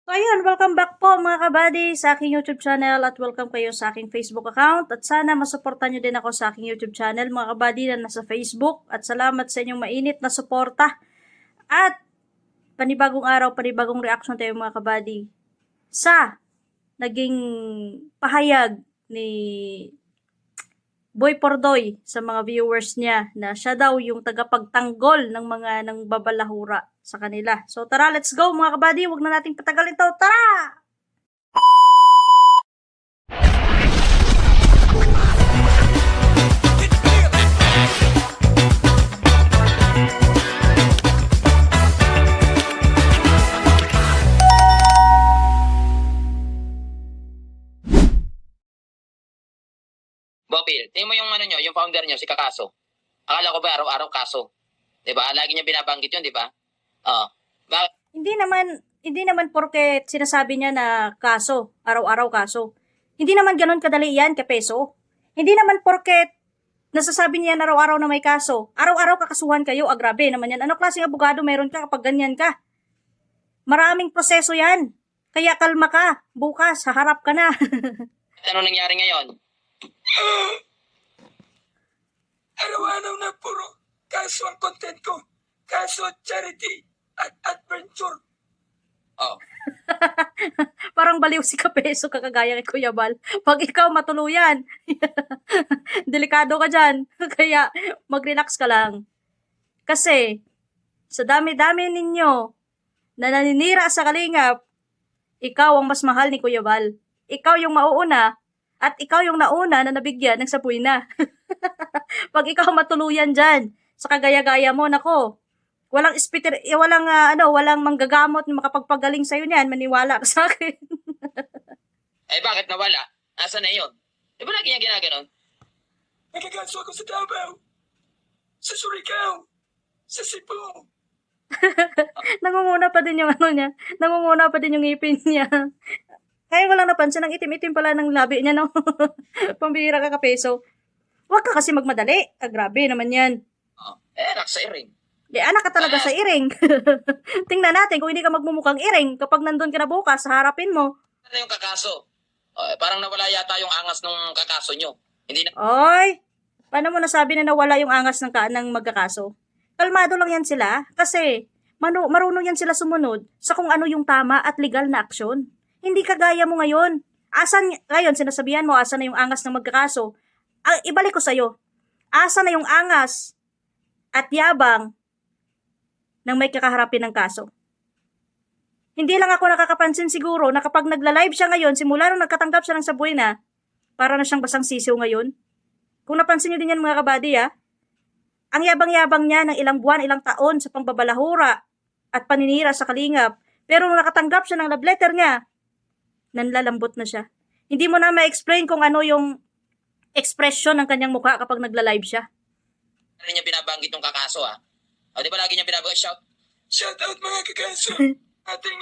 So ayun, welcome back po mga kabady sa aking YouTube channel at welcome kayo sa aking Facebook account at sana masuportan nyo din ako sa aking YouTube channel mga kabady na nasa Facebook at salamat sa inyong mainit na suporta at panibagong araw, panibagong reaction tayo mga kabady sa naging pahayag ni Boy Pordoy sa mga viewers niya na siya daw yung tagapagtanggol ng mga nang babalahura sa kanila. So tara, let's go mga kabady, wag na nating patagalin to. Tara! Bopil, tingnan mo yung ano nyo, yung founder nyo, si Kakaso. Akala ko ba araw-araw kaso? 'Di ba? Lagi niya binabanggit 'yun, 'di ba? Oo. Bakit? Hindi naman porke sinasabi niya na kaso, araw-araw kaso. Hindi naman ganoon kadali yan, kapeso. Hindi naman porke nasasabi niya na araw-araw na may kaso. Araw-araw kakasuhan kayo, grabe naman yan. Ano klaseng abogado meron ka kapag ganyan ka? Maraming proseso yan. Kaya kalma ka. Bukas, haharap ka na. Ano nangyari ngayon? Araw-araw na puro kaso ang content ko. Kaso, charity, at adventure. Oh. Parang baliw si Kapeso kakagaya kay Kuya Bal. Pag ikaw matuluyan, delikado ka dyan. Kaya mag-relax ka lang. Kasi, sa dami-dami ninyo na naninira sa kalingap, ikaw ang mas mahal ni Kuya Bal. Ikaw yung mauuna at ikaw yung nauna na nabigyan ng sapuy na. Pag ikaw matuluyan dyan, sa kagaya-gaya mo, nako, walang manggagamot na makapagpagaling sa'yo niyan, maniwala ka sa akin. Eh bakit nawala? Asa na 'yon? Di ba lagi niya ginaganon? Nagkakaso ako sa Davao, sa Surigao, sa Cebu. Nangunguna pa din yung ano niya, nangunguna pa din yung ngipin niya. Kaya ko lang napansin, ang itim-itim pala ng labi niya, no? Pambihira ka, Kapeso. Huwag ka kasi magmadali. Grabe naman yan. Oh. Anak sa iring. Di anak ka talaga sa iring. Tingnan natin kung hindi ka magmumukhang iring kapag nandun ka na bukas, harapin mo. Ano yung Kakaso? Parang nawala yata yung angas nung Kakaso nyo. Hindi na... Oy, paano mo nasabi na nawala yung angas ng magkakaso? Kalmado lang yan sila kasi marunong yan sila sumunod sa kung ano yung tama at legal na aksyon. Hindi kagaya mo ngayon. Ngayon, sinasabihan mo, asan na yung angas ng magkakaso? Ibalik ko sa'yo. Asan na yung angas at yabang ng may kakaharapin ng kaso? Hindi lang ako nakakapansin siguro na kapag nagla-live siya ngayon, simula nung nagkatanggap siya ng sabuy na, para na siyang basang sisiw ngayon. Kung napansin niyo din yan mga kabady, ang yabang-yabang niya ng ilang buwan, ilang taon sa pangbabalahura at paninira sa kalingap. Pero nung nakatanggap siya ng love letter niya, nanlalambot na siya. Hindi mo na ma-explain kung ano yung expression ng kanyang mukha kapag nagla-live siya. Ano niya binabanggit yung Kakaso, ha? Di ba lagi niya binabanggit? Shout out mga kakaso. Ating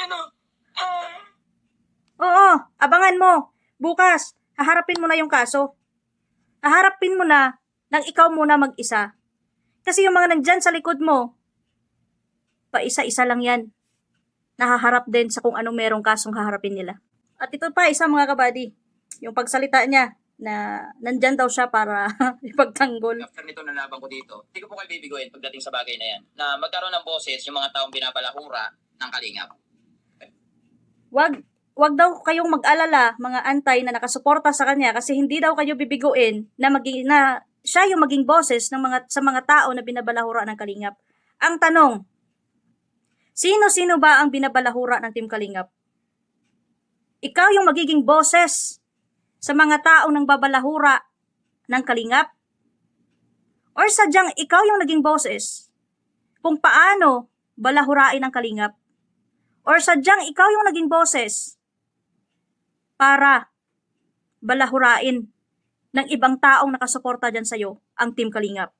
Oo, abangan mo. Bukas, haharapin mo na yung kaso. Haharapin mo na nang ikaw muna mag-isa. Kasi yung mga nandyan sa likod mo, pa-isa-isa lang yan. Nahaharap din sa kung anong merong kasong haharapin nila. At ito pa, isa mga kabady, yung pagsalita niya na nandyan daw siya para ipagtanggol. After nito nalaban ko dito, hindi ko po kayo bibiguin pagdating sa bagay na yan, na magkaroon ng boses yung mga taong binabalahura ng kalingap. Wag daw kayong mag-alala, mga antay na nakasuporta sa kanya kasi hindi daw kayo bibiguin na siya yung maging boses sa mga tao na binabalahura ng kalingap. Ang tanong, sino-sino ba ang binabalahura ng Team Kalingap? Ikaw yung magiging boses sa mga taong nang babalahura ng kalingap? Or sadyang ikaw yung naging boses kung paano balahurain ang kalingap? Or sadyang ikaw yung naging boses para balahurain ng ibang taong nakasuporta dyan sa'yo, ang Team Kalingap?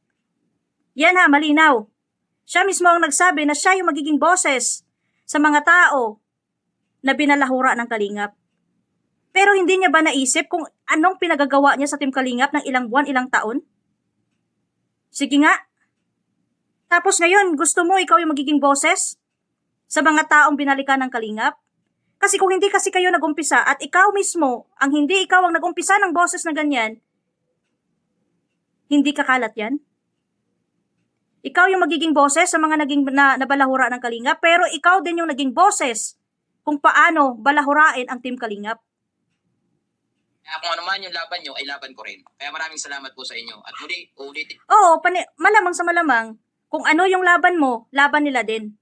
Yan malinaw. Siya mismo ang nagsabi na siya yung magiging boses sa mga tao na binalahura ng kalingap. Pero hindi niya ba naisip kung anong pinagagawa niya sa Team Kalingap ng ilang buwan, ilang taon? Sige nga. Tapos ngayon, gusto mo ikaw yung magiging boses sa mga taong binalikan ng kalingap? Kasi kung hindi kasi kayo nagumpisa at ikaw mismo, hindi ikaw ang nagumpisa ng boses na ganyan, hindi kakalat yan. Ikaw yung magiging boses sa mga naging nabalahura ng Kalingap, pero ikaw din yung naging boses kung paano balahurain ang Team Kalingap. Kaya kung ano man yung laban nyo, ay laban ko rin. Kaya maraming salamat po sa inyo. At muli, uulitin. Oo, malamang sa malamang, kung ano yung laban mo, laban nila din.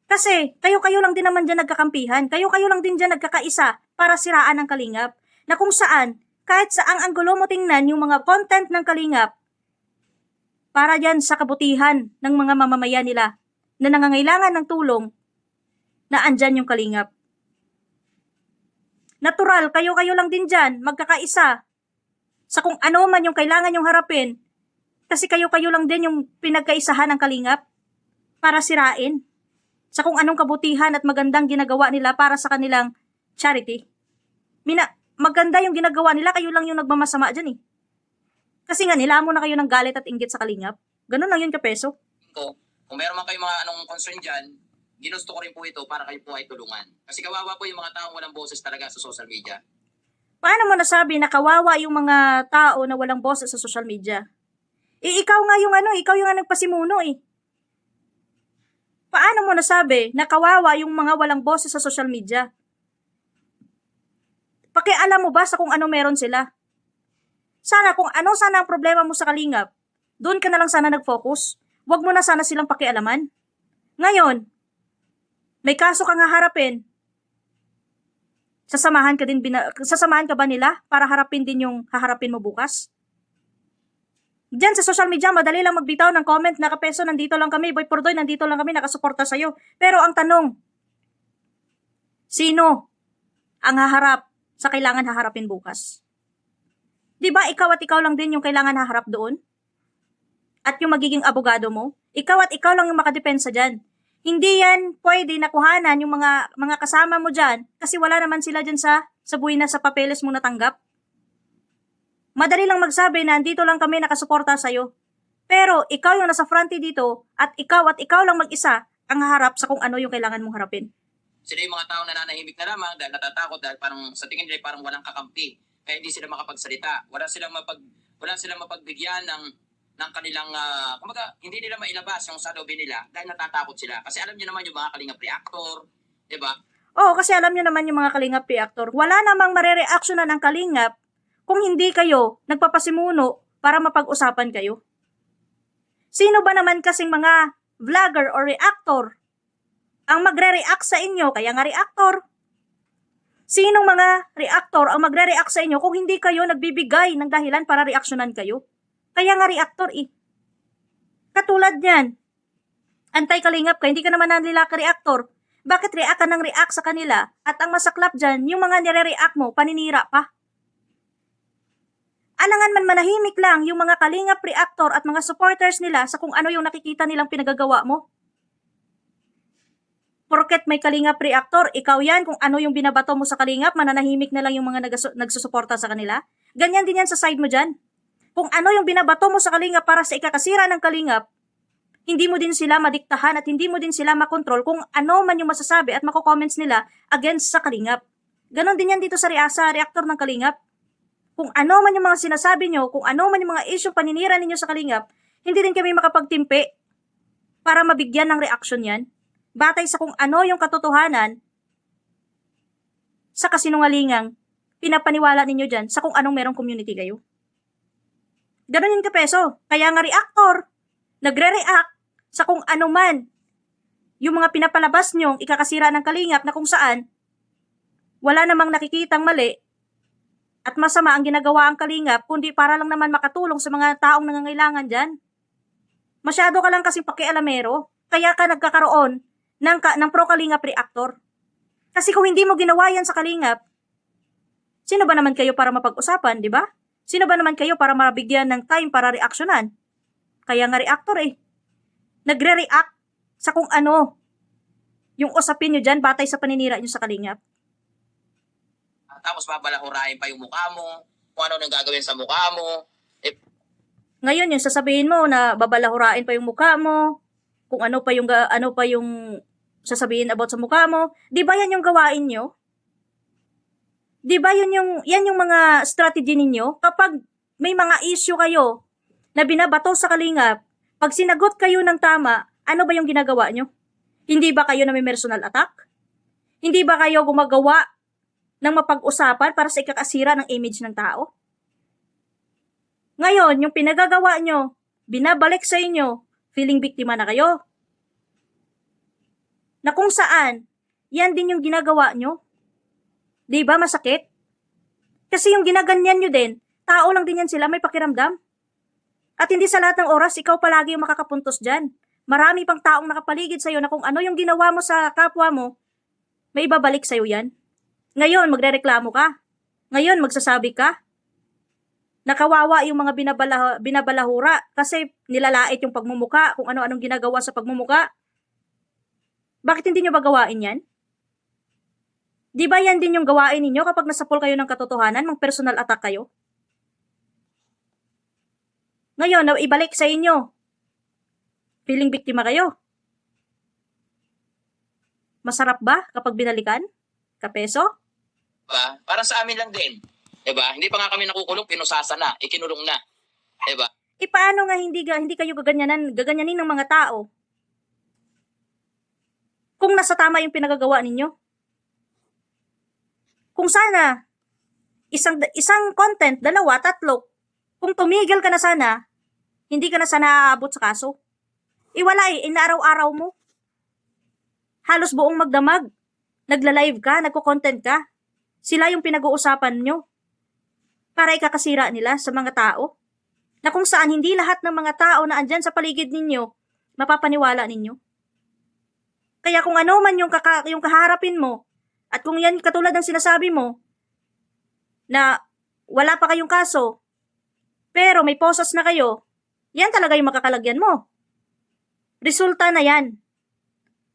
Kasi, kayo-kayo lang din naman dyan nagkakampihan. Kayo-kayo lang din dyan nagkakaisa para siraan ang Kalingap. Na kung saan, kahit saang anggulo mo tingnan yung mga content ng Kalingap, para yan sa kabutihan ng mga mamamayan nila na nangangailangan ng tulong, na andyan yung Kalingap. Natural, kayo-kayo lang din dyan, magkakaisa sa kung ano man yung kailangan yung harapin. Kasi kayo-kayo lang din yung pinagkaisahan ng Kalingap para sirain sa kung anong kabutihan at magandang ginagawa nila para sa kanilang charity. Maganda yung ginagawa nila, kayo lang yung nagmamasama dyan eh. Kasi nga, nilamon na kayo ng galit at inggit sa Kalingap. Ganun lang yun kapeso. Kung meron man kayong mga anong concern dyan, ginusto ko rin po ito para kayo po ay tulungan. Kasi kawawa po yung mga taong walang boses talaga sa social media. Paano mo nasabi na kawawa yung mga tao na walang boses sa social media? Ikaw nga yung ikaw yung nagpasimuno eh. Paano mo nasabi na kawawa yung mga walang boses sa social media? Pakialam mo ba sa kung ano meron sila? Sana kung ano sana ang problema mo sa Kalingap, doon ka na lang sana nag-focus. Huwag mo na sana silang pakialaman. Ngayon, may kaso kang haharapin. Sasamahan ka ba nila para harapin din yung haharapin mo bukas? Diyan sa social media, madali lang magbitaw ng comment na kapeso, nandito lang kami, Boy Pordoy, nandito lang kami, nakasuporta sa'yo. Pero ang tanong, sino ang haharap sa kailangan haharapin bukas? Di ba ikaw at ikaw lang din yung kailangan haharap doon? At yung magiging abogado mo? Ikaw at ikaw lang yung makadepensa dyan. Hindi yan pwede nakuhanan yung mga kasama mo dyan kasi wala naman sila dyan sa buhay na sa papeles mo natanggap. Madali lang magsabi na andito lang kami nakasuporta sa'yo. Pero ikaw yung nasa fronty dito at ikaw lang mag-isa ang haharap sa kung ano yung kailangan mong harapin. Sila yung mga taong nananahimik na lamang dahil natatakot dahil parang sa tingin nila parang walang kakampi. Kaya hindi sila makapagsalita. Wala silang mapagbigyan ng kanilang, kumbaga, hindi nila mailabas yung saloobin nila dahil natatakot sila. Kasi alam niyo naman yung mga Kalingap reactor, di ba? Oo, kasi alam niyo naman yung mga Kalingap reactor. Wala namang marereaksyonan ng Kalingap kung hindi kayo nagpapasimuno para mapag-usapan kayo. Sino ba naman kasing mga vlogger or reactor ang magre-react sa inyo, kaya nga reactor? Sinong mga reactor ang magre-react sa inyo kung hindi kayo nagbibigay ng dahilan para reaksyonan kayo? Kaya nga reactor eh. Katulad niyan, anti-Kalingap ka, hindi ka naman nila ka-reactor. Bakit react ka ng react sa kanila? At ang masaklap dyan, yung mga nire-react mo, paninira pa. Alangan man manahimik lang yung mga Kalingap reactor at mga supporters nila sa kung ano yung nakikita nilang pinagagawa mo. Porket may Kalingap reactor, ikaw yan kung ano yung binabato mo sa Kalingap, mananahimik na lang yung mga nagsusuporta sa kanila. Ganyan din yan sa side mo dyan. Kung ano yung binabato mo sa Kalingap para sa ikakasira ng Kalingap, hindi mo din sila madiktahan at hindi mo din sila makontrol kung ano man yung masasabi at mako-comments nila against sa Kalingap. Ganon din yan dito sa reactor ng Kalingap. Kung ano man yung mga sinasabi nyo, kung ano man yung mga issue paninira ninyo sa Kalingap, hindi din kami makapagtimpi para mabigyan ng reaction yan. Batay sa kung ano yung katotohanan sa kasinungalingang pinapaniwala ninyo dyan sa kung anong merong community kayo. Ganon yung kapeso. Kaya nga reactor, nagre-react sa kung ano man yung mga pinapalabas nyong ikakasira ng Kalingap na kung saan wala namang nakikitang mali at masama ang ginagawa ang Kalingap kundi para lang naman makatulong sa mga taong nangangailangan dyan. Masyado ka lang kasing pakialamero, kaya ka nagkakaroon ng pro-Kalingap reactor. Kasi kung hindi mo ginawa yan sa Kalingap, sino ba naman kayo para mapag-usapan, di ba? Sino ba naman kayo para mabigyan ng time para reaksyonan? Kaya nga reactor eh. Nagre-react sa kung ano yung usapin nyo dyan batay sa paninira nyo sa Kalingap. Tapos babalahurain pa yung mukha mo, kung ano nang gagawin sa mukha mo. Ngayon yung sasabihin mo na babalahurain pa yung mukha mo, kung ano pa yung sasabihin about sa mukha mo, di ba yan yung gawain nyo? 'Di ba yan yung mga strategy ninyo? Kapag may mga issue kayo na binabato sa kalingap, pag sinagot kayo ng tama, ano ba yung ginagawa nyo? Hindi ba kayo na may personal attack? Hindi ba kayo gumagawa ng mapag-usapan para sa ikakasira ng image ng tao? Ngayon, yung pinagagawa nyo, binabalik sa inyo, feeling biktima na kayo. Na kung saan, yan din yung ginagawa nyo. Di ba masakit? Kasi yung ginaganyan nyo din, tao lang din yan sila, may pakiramdam. At hindi sa lahat ng oras, ikaw palagi yung makakapuntos dyan. Marami pang taong nakapaligid sa'yo na kung ano yung ginawa mo sa kapwa mo, may ibabalik sa'yo yan. Ngayon, magrereklamo ka. Ngayon, magsasabi ka. Nakawawa yung mga binabalahura kasi nilalait yung pagmumuka, kung ano-anong ginagawa sa pagmumuka. Bakit hindi nyo ba gawain yan? Di ba yan din yung gawain ninyo kapag nasapol kayo ng katotohanan, mang personal attack kayo? Ngayon, ibalik sa inyo. Feeling biktima kayo. Masarap ba kapag binalikan? Kapeso? Diba? Parang sa amin lang din. Diba? Hindi pa nga kami nakukulong, pinusasa na, ikinulong na. Diba? Paano nga hindi kayo gaganyanin ng mga tao? Kung nasa tama yung pinagagawa ninyo. Kung sana, isang content, 2, 3, kung tumigil ka na sana, hindi ka na sana aabot sa kaso. Wala inaaraw-araw mo. Halos buong magdamag. Nagla-live ka, nagko-content ka. Sila yung pinag-uusapan nyo. Para ikakasira nila sa mga tao. Na kung saan hindi lahat ng mga tao na andyan sa paligid ninyo, mapapaniwala ninyo. Kaya kung ano man yung kaharapin mo, at kung yan katulad ng sinasabi mo, na wala pa kayong kaso, pero may posas na kayo, yan talaga yung makakalagyan mo. Resulta na yan.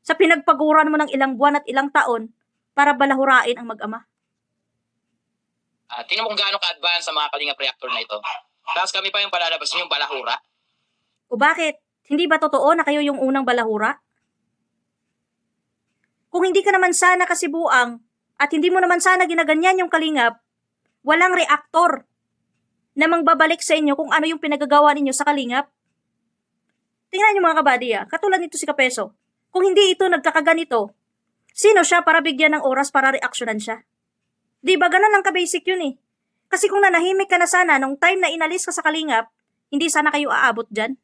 Sa pinagpaguran mo ng ilang buwan at ilang taon para balahurain ang mag-ama. Tingnan mo kung gaano ka-advance sa mga Kalingap reactor na ito. Tapos kami pa yung palalabas yung balahura. O bakit? Hindi ba totoo na kayo yung unang balahura? Kung hindi ka naman sana kasibuang at hindi mo naman sana ginaganyan yung Kalingap, walang reactor na mangbabalik sa inyo kung ano yung pinagagawa ninyo sa Kalingap. Tingnan niyo mga kabady, katulad nito si Kapeso. Kung hindi ito nagkakaganito, sino siya para bigyan ng oras para reaksyonan siya? Di ba ganun lang ka-basic yun eh? Kasi kung nanahimik ka na sana nung time na inalis ka sa Kalingap, hindi sana kayo aabot dyan.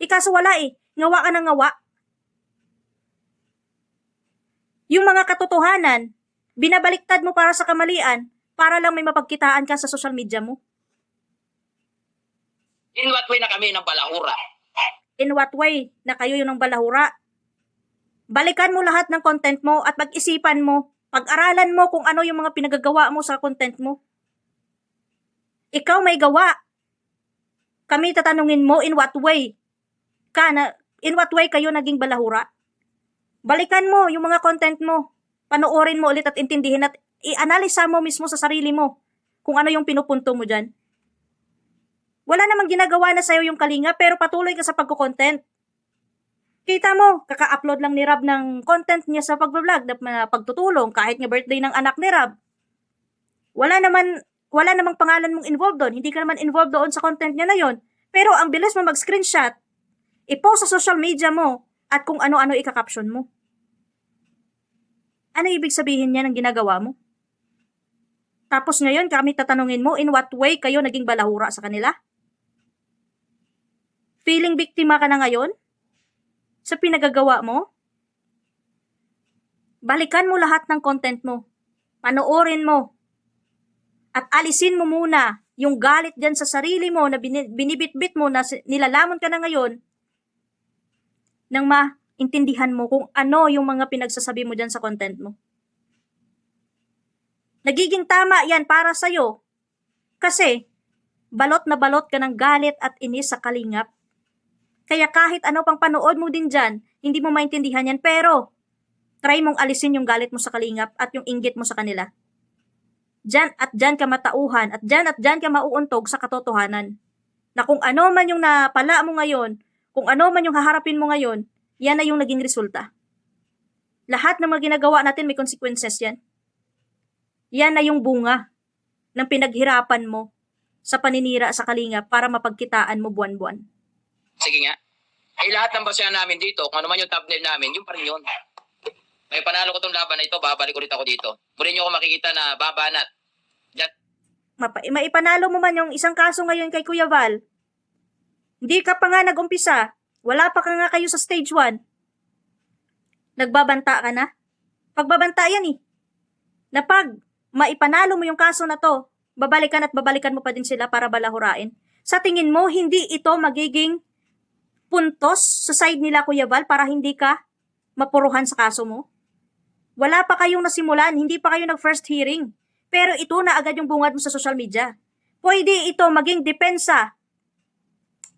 Ikaso wala eh, ngawa ka ng ngawa. Yung mga katotohanan, binabaliktad mo para sa kamalian, para lang may mapagkitaan ka sa social media mo. In what way na kami ng balahura? In what way na kayo yung ng balahura? Balikan mo lahat ng content mo at pag-isipan mo, pag-aralan mo kung ano yung mga pinagagawa mo sa content mo. Ikaw may gawa. Kami tatanungin mo in what way kayo naging balahura. Balikan mo yung mga content mo. Panoorin mo ulit at intindihin at i-analisa mo mismo sa sarili mo kung ano yung pinupunto mo dyan. Wala namang ginagawa na sa'yo yung Kalinga pero patuloy ka sa pagko-content. Kita mo, kaka-upload lang ni Rab ng content niya sa pag-vlog na pagtutulong kahit nga birthday ng anak ni Rab. Wala namang pangalan mong involved doon. Hindi ka naman involved doon sa content niya na yon. Pero ang bilis mo mag-screenshot, i-post sa social media mo at kung ano-ano ika-caption mo. Ano ibig sabihin niya ng ginagawa mo? Tapos ngayon kami tatanungin mo in what way kayo naging balahura sa kanila? Feeling biktima ka na ngayon? Sa pinagagawa mo? Balikan mo lahat ng content mo. Panoorin mo. At alisin mo muna yung galit dyan sa sarili mo na binibitbit mo na nilalamon ka na ngayon nang maintindihan mo kung ano yung mga pinagsasabi mo dyan sa content mo. Nagiging tama yan para sa'yo kasi balot na balot ka ng galit at inis sa Kalingap. Kaya kahit ano pang panood mo din dyan, hindi mo maintindihan yan, pero try mong alisin yung galit mo sa Kalingap at yung inggit mo sa kanila. Dyan at dyan ka matauhan at dyan ka mauuntog sa katotohanan. Na kung ano man yung napala mo ngayon, kung ano man yung haharapin mo ngayon, yan na yung naging resulta. Lahat ng mga ginagawa natin may consequences yan. Yan na yung bunga ng pinaghirapan mo sa paninira sa Kalingap para mapagkitaan mo buwan-buwan. Sige nga. Ay lahat ng basehan namin dito, kung ano man yung thumbnail namin, yung pa rin yun. May panalo ko tong laban na ito, babalik ulit ako dito. Muli nyo ako makikita na babanat. Maipanalo mo man yung isang kaso ngayon kay Kuya Val. Hindi ka pa nga nag-umpisa. Wala pa ka nga kayo sa stage 1. Nagbabanta ka na? Pagbabanta yan eh. Na pag maipanalo mo yung kaso na to, babalikan at babalikan mo pa din sila para balahurain. Sa tingin mo, hindi ito magiging puntos sa side nila Kuya Val para hindi ka mapuruhan sa kaso mo? Wala pa kayong nasimulan, hindi pa kayo nag-first hearing. Pero ito na agad yung bungad mo sa social media. Pwede ito maging depensa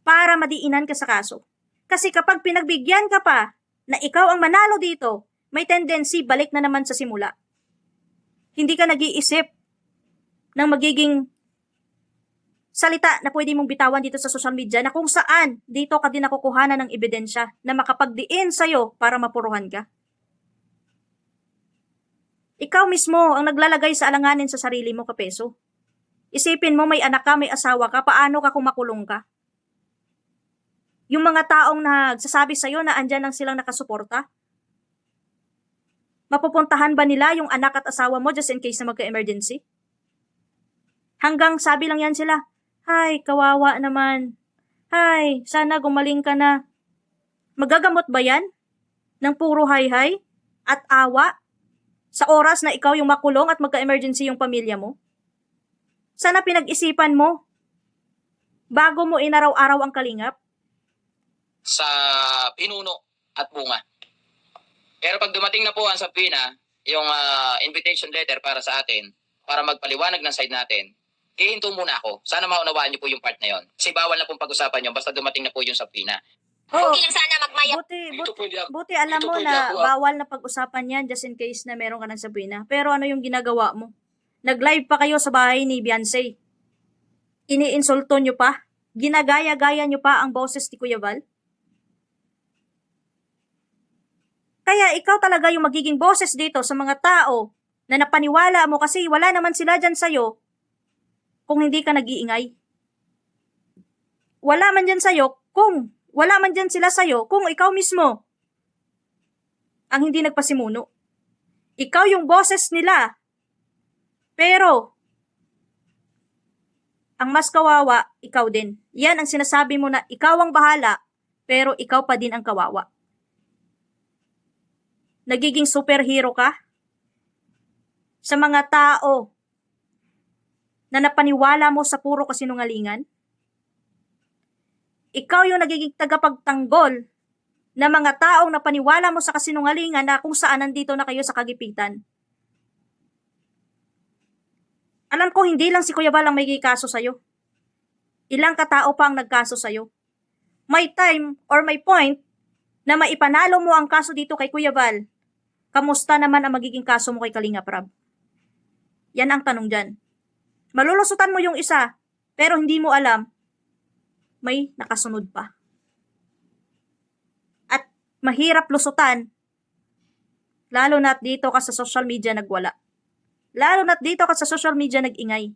para madiinan ka sa kaso. Kasi kapag pinagbigyan ka pa na ikaw ang manalo dito, may tendency balik na naman sa simula. Hindi ka nag-iisip ng magiging salita na pwede mong bitawan dito sa social media na kung saan dito ka din nakukuhanan ng ebidensya na makapagdiin sa'yo para mapuruhan ka. Ikaw mismo ang naglalagay sa alanganin sa sarili mo, Kapeso. Isipin mo may anak ka, may asawa ka, paano ka kung makulong ka? Yung mga taong nagsasabi sa'yo na andyan lang silang nakasuporta, mapupuntahan ba nila yung anak at asawa mo just in case na magka-emergency? Hanggang sabi lang yan sila, "Hay, kawawa naman. Hay, sana gumaling ka na." Magagamot ba yan ng puro hay-hay at awa sa oras na ikaw yung makulong at magka-emergency yung pamilya mo? Sana pinag-isipan mo bago mo inaraw-araw ang Kalingap. Sa pinuno at bunga. Pero pag dumating na po ang subpoena, yung invitation letter para sa atin, para magpaliwanag ng side natin, hihinto muna ako. Sana maunawaan niyo po yung part na yon. Kasi bawal na pong pag-usapan yun basta dumating na po yung subpoena. Oo. Okay lang sana magmaya. Buti alam mo na bawal na pag-usapan yan just in case na meron ka ng sabihin. Pero ano yung ginagawa mo? Nag-live pa kayo sa bahay ni Beyonce. Iniinsulto nyo pa. Ginagaya-gaya nyo pa ang boses ni Kuya Val. Kaya ikaw talaga yung magiging boses dito sa mga tao na napaniwala mo kasi wala naman sila dyan sa'yo kung hindi ka nag-iingay. Wala man dyan sila sa'yo kung ikaw mismo ang hindi nagpasimuno. Ikaw yung boses nila. Pero, ang mas kawawa, ikaw din. Yan ang sinasabi mo na ikaw ang bahala, pero ikaw pa din ang kawawa. Nagiging superhero ka sa mga tao na napaniwala mo sa puro kasinungalingan. Ikaw yung nagiging tagapagtanggol na mga taong napaniwala mo sa kasinungalingan na kung saan nandito na kayo sa kagipitan. Alam ko hindi lang si Kuya Val ang may kaso sa'yo. Ilang katao pa ang nagkaso sa'yo. May time or may point na maipanalo mo ang kaso dito kay Kuya Val. Kamusta naman ang magiging kaso mo kay Kalingap Rab? Yan ang tanong dyan. Malulusutan mo yung isa, pero hindi mo alam, may nakasunod pa. At mahirap lusutan, lalo na't dito ka sa social media nagwala. Lalo na't dito ka sa social media nag-ingay.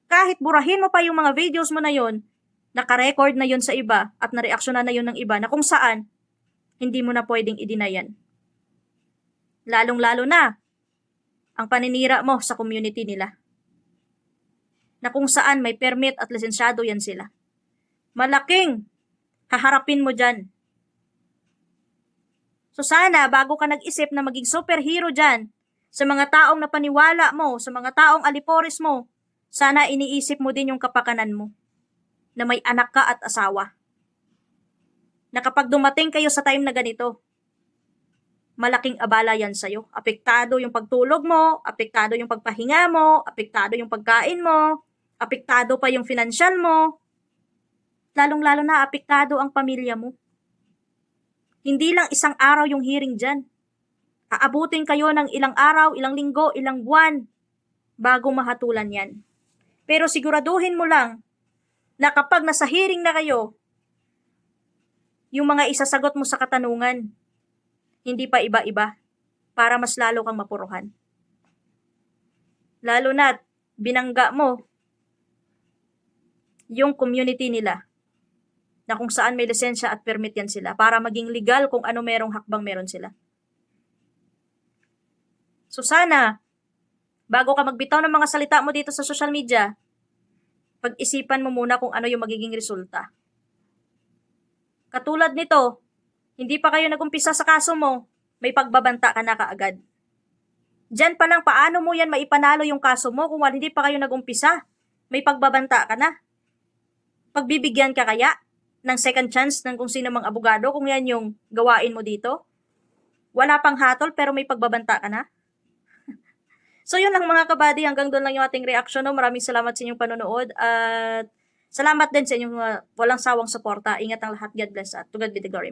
Kahit burahin mo pa yung mga videos mo na yon, naka-record na yon sa iba at nareaksyonan na yon ng iba na kung saan, hindi mo na pwedeng i-deny yan. Lalong-lalo na ang paninira mo sa community nila. Na kung saan may permit at lisensyado yan sila. Malaking haharapin mo dyan. So sana bago ka nag-isip na maging superhero dyan sa mga taong napaniwala mo, sa mga taong aliporis mo, sana iniisip mo din yung kapakanan mo na may anak ka at asawa. Na kapag dumating kayo sa time na ganito, malaking abala yan sa'yo. Apektado yung pagtulog mo, apektado yung pagpahinga mo, apektado yung pagkain mo, apektado pa yung financial mo, lalong-lalo na apektado ang pamilya mo. Hindi lang isang araw yung hearing dyan. Aabutin kayo ng ilang araw, ilang linggo, ilang buwan bago mahatulan yan. Pero siguraduhin mo lang na kapag nasa hearing na kayo, yung mga isasagot mo sa katanungan, hindi pa iba-iba para mas lalo kang mapuruhan. Lalo na't binangga mo yung community nila na kung saan may lisensya at permit yan sila para maging legal kung ano merong hakbang meron sila. So sana, bago ka magbitaw ng mga salita mo dito sa social media, pag-isipan mo muna kung ano yung magiging resulta. Katulad nito, hindi pa kayo nagumpisa sa kaso mo, may pagbabanta ka na kaagad. Diyan pa lang, paano mo yan maipanalo yung kaso mo kung hindi pa kayo nagumpisa? May pagbabanta ka na. Pagbibigyan ka kaya ng second chance ng kung sino mang abogado kung yan yung gawain mo dito? Wala pang hatol pero may pagbabanta ka na? So yun lang mga kabady, hanggang doon lang yung ating reaction. No? Maraming salamat sa inyong panonood at salamat din sa inyong walang sawang suporta. Ingat ang lahat. God bless at to God be the glory.